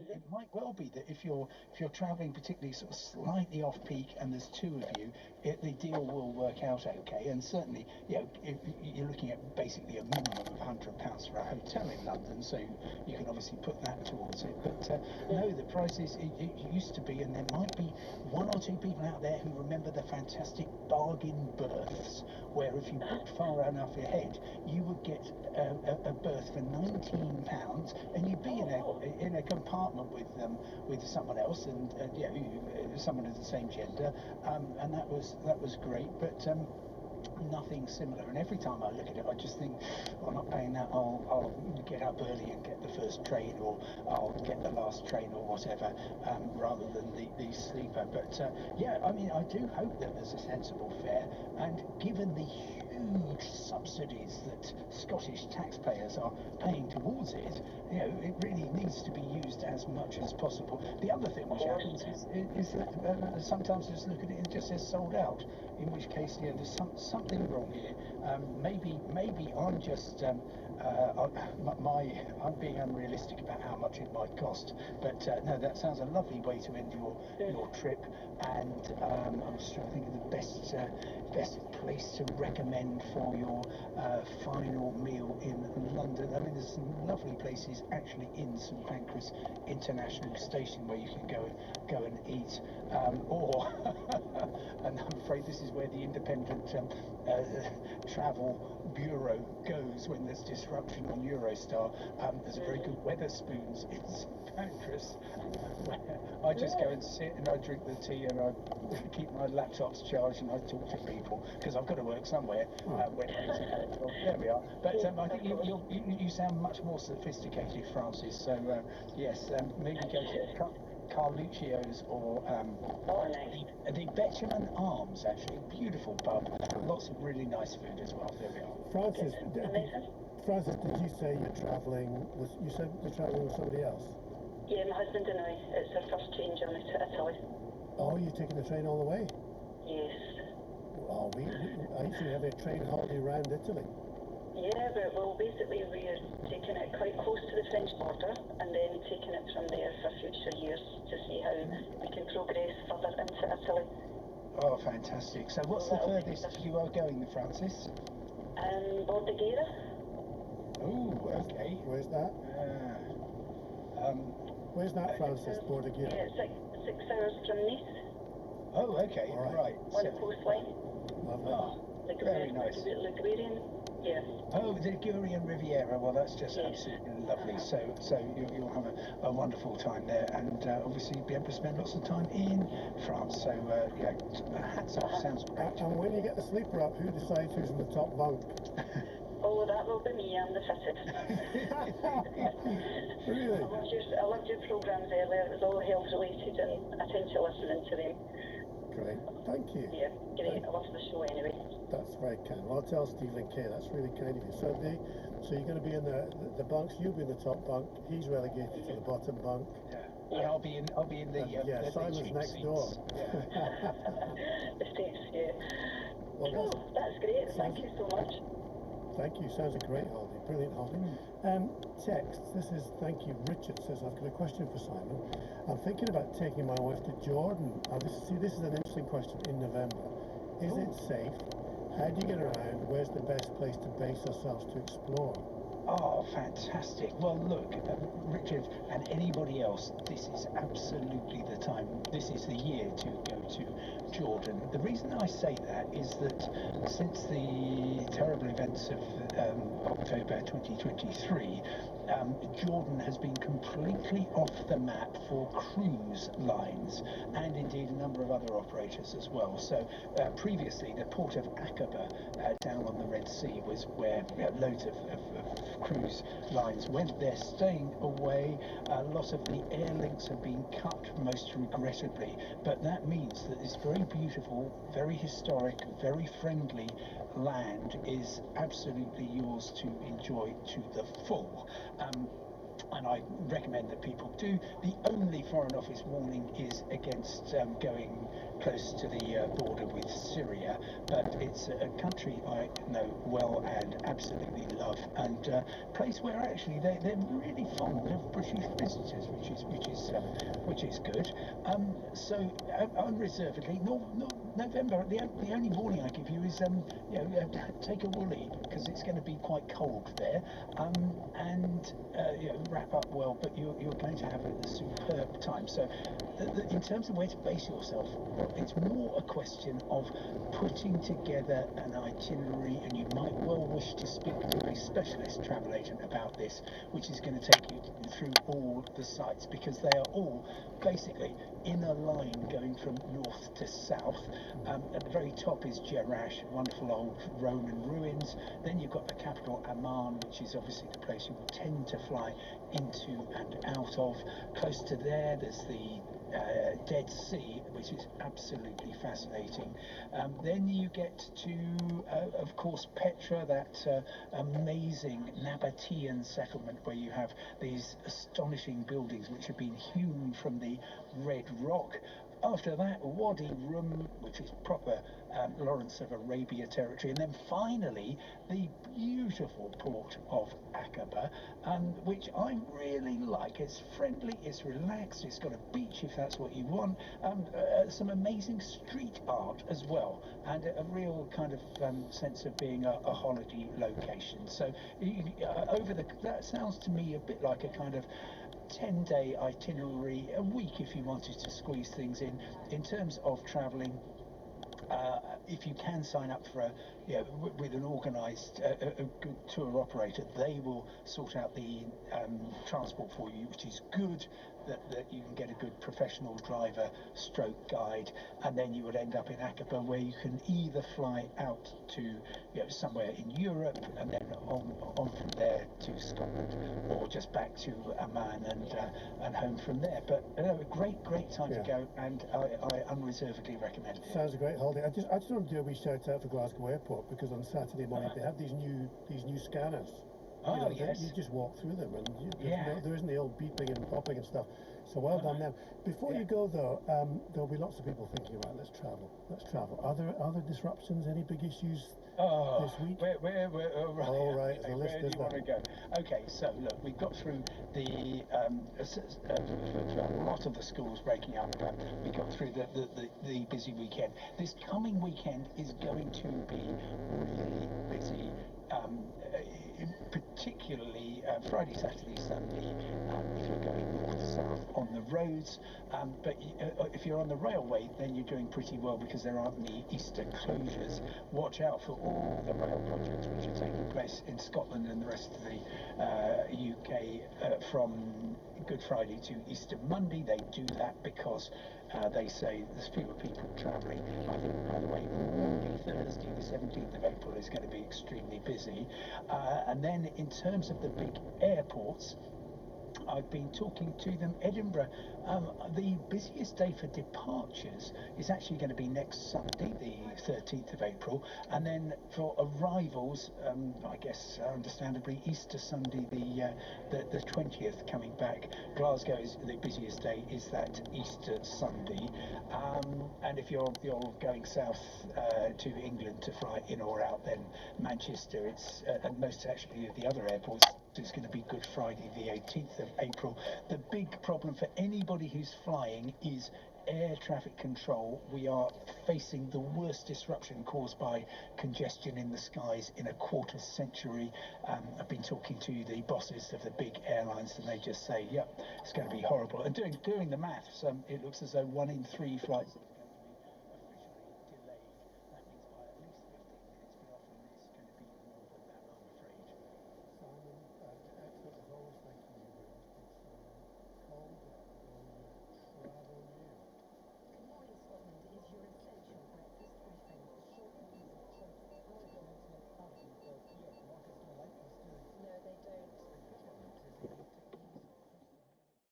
it might well be that if you're travelling particularly sort of slightly off peak and there's two of you, the deal will work out okay. And certainly, if you're looking at basically a minimum of £100 for a hotel in London, so you can obviously put that towards it. But no, the prices it used to be, and there might be one or two people out there who remember the fantastic bargain berths, where if you booked far enough ahead, you would get a berth for £19, and you'd be in a compartment with someone else, and someone of the same gender, and that was great. But nothing similar. And every time I look at it, I just think, I'm not paying that. I'll get up early and get the first train, or I'll get the last train, or whatever, rather than the sleeper. But I mean, I do hope that there's a sensible fare, and given the huge subsidies that Scottish taxpayers are paying towards it, it really needs to be used as much as possible. The other thing which happens is that sometimes I just look at it and it just says sold out, in which case there's something wrong here. Maybe I'm just I'm being unrealistic about how much it might cost. But no, that sounds a lovely way to end your trip. And I'm just trying to think of the best place to recommend for your final meal in London. I mean, there's some lovely places actually in St Pancras International Station where you can go and eat, or and I'm afraid this is where the independent travel bureau goes when there's disruption on Eurostar. There's a very good Weatherspoons in St Pancras, where I just go and sit and I drink the tea and I keep my laptops charged and I talk to people, because I've got to work somewhere. There we are. But I think you sound much more sophisticated, Francis. So yes, maybe go to Carluccio's or the Betjeman Arms, actually, beautiful pub, lots of really nice food as well. There we are. Francis, did you say you're travelling with? You said you're travelling with somebody else? Yeah, my husband and I. It's our first train journey to Italy. Oh, you're taking the train all the way? Yes. Oh, I usually have a train holiday around Italy. Yeah, but basically we're taking it quite close to the French border and then taking it from there for future years to see how we can progress further into Italy. Oh, fantastic. So what's the furthest you are going, Francis? Bordighera. Oh, okay. Where's that? Where's that, Francis, Bordighera? Yeah, it's 6 hours from Nice. Oh, okay, right. On the coastline. Lovely. Oh, very nice. Ligurian. Yeah. Oh, the Ligurian Riviera. Well, that's just absolutely lovely. So you'll have a wonderful time there, and obviously you'll be able to spend lots of time in France. So hats off. Sounds great. And when you get the sleeper up, who decides who's in the top bunk? Oh, that will be me. I'm the fittest. Really? I loved your programmes earlier. It was all health related, and I tend to listening to them. Great. Thank you. Yeah, great. I love the show anyway. That's very kind. Well, I'll tell Stephen Kay. That's really kind of you. So you're going to be in the bunks. You'll be in the top bunk. He's relegated to the bottom bunk. Yeah. And I'll be in the Simon's next seats. door. The States, yeah. Well, cool. That's great. Thank you so much. Thank you. Sounds a great holiday. Brilliant holiday. Text. This is, thank you. Richard says, I've got a question for Simon. I'm thinking about taking my wife to Jordan. This is an interesting question in November. Is it safe? How do you get around? Where's the best place to base ourselves to explore? Oh, fantastic. Well, look, Richard and anybody else, this is absolutely the time. This is the year to go to Jordan. The reason I say that is that since the terrible events of October 2023, Jordan has been completely off the map for cruise lines, and indeed a number of other operators as well. So previously the port of Aqaba down on the Red Sea was where loads of cruise lines went. They're staying away. A lot of the air links have been cut, most regrettably, but that means that this very beautiful, very historic, very friendly land is absolutely yours to enjoy to the full. And I recommend that people do. The only Foreign Office warning is against going close to the border with Syria, but it's a country I know well and absolutely love, and a place where actually they're really fond of British visitors, which is Unreservedly, November. The only warning I give you is, take a woolly because it's going to be quite cold there, and wrap up well. But you're going to have a superb time. So, in terms of where to base yourself, it's more a question of putting together an itinerary, and you might well wish to speak to a specialist travel agent about this, which is going to take you through all the sites, because they are all basically in a line going from north to south. At the very top is Jerash, wonderful old Roman ruins. Then you've got the capital Amman, which is obviously the place you will tend to fly into and out of. Close to there's the Dead Sea, which is absolutely fascinating. Then you get to, of course, Petra, that amazing Nabatean settlement where you have these astonishing buildings which have been hewn from the red rock. After that, Wadi Rum, which is proper Lawrence of Arabia territory, and then finally the beautiful port of Aqaba, which I really like. It's friendly, it's relaxed, it's got a beach if that's what you want, some amazing street art as well, and a real kind of sense of being a holiday location. So that sounds to me a bit like a kind of 10-day itinerary, a week if you wanted to squeeze things in terms of travelling. If you can sign up for with an organised, a good tour operator, they will sort out the transport for you, which is good. That you can get a good professional driver stroke guide, and then you would end up in Aqaba, where you can either fly out to somewhere in Europe and then on from there to Scotland, or just back to Amman and home from there. But a great time to go, and I unreservedly recommend it. Sounds a great holiday. I just want to do a wee shout out for Glasgow Airport, because on Saturday morning they have these new scanners. Yes. You just walk through them, and there isn't the old beeping and popping and stuff. So well done them. Before you go though, there'll be lots of people thinking about let's travel. Are there other disruptions? Any big issues this week? Where Right, the list where do is you want to go? Okay, so look, we got through the a lot of the schools breaking up. We got through the busy weekend. This coming weekend is going to be really busy. Particularly Friday, Saturday, Sunday, if you're going north to south on the roads. But if you're on the railway, then you're doing pretty well, because there aren't any Easter closures. Watch out for all the rail projects which are taking place in Scotland and the rest of the UK from Good Friday to Easter Monday. They do that because they say there's fewer people travelling. I think, by the way, Monday, Thursday, the 17th of April is going to be extremely busy. And then in terms of the big airports, I've been talking to them. Edinburgh, the busiest day for departures is actually going to be next Sunday, the 13th of April, and then for arrivals, I guess understandably Easter Sunday, the 20th, coming back. Glasgow is the busiest day, is that Easter Sunday, and if you're going south to England to fly in or out, then Manchester, it's and most actually of the other airports, it's going to be Good Friday, the 18th of April. The big problem for anybody who's flying is air traffic control. We are facing the worst disruption caused by congestion in the skies in a quarter century. I've been talking to the bosses of the big airlines, and they just say, yep, it's going to be horrible. And doing the maths, it looks as though 1 in 3 flights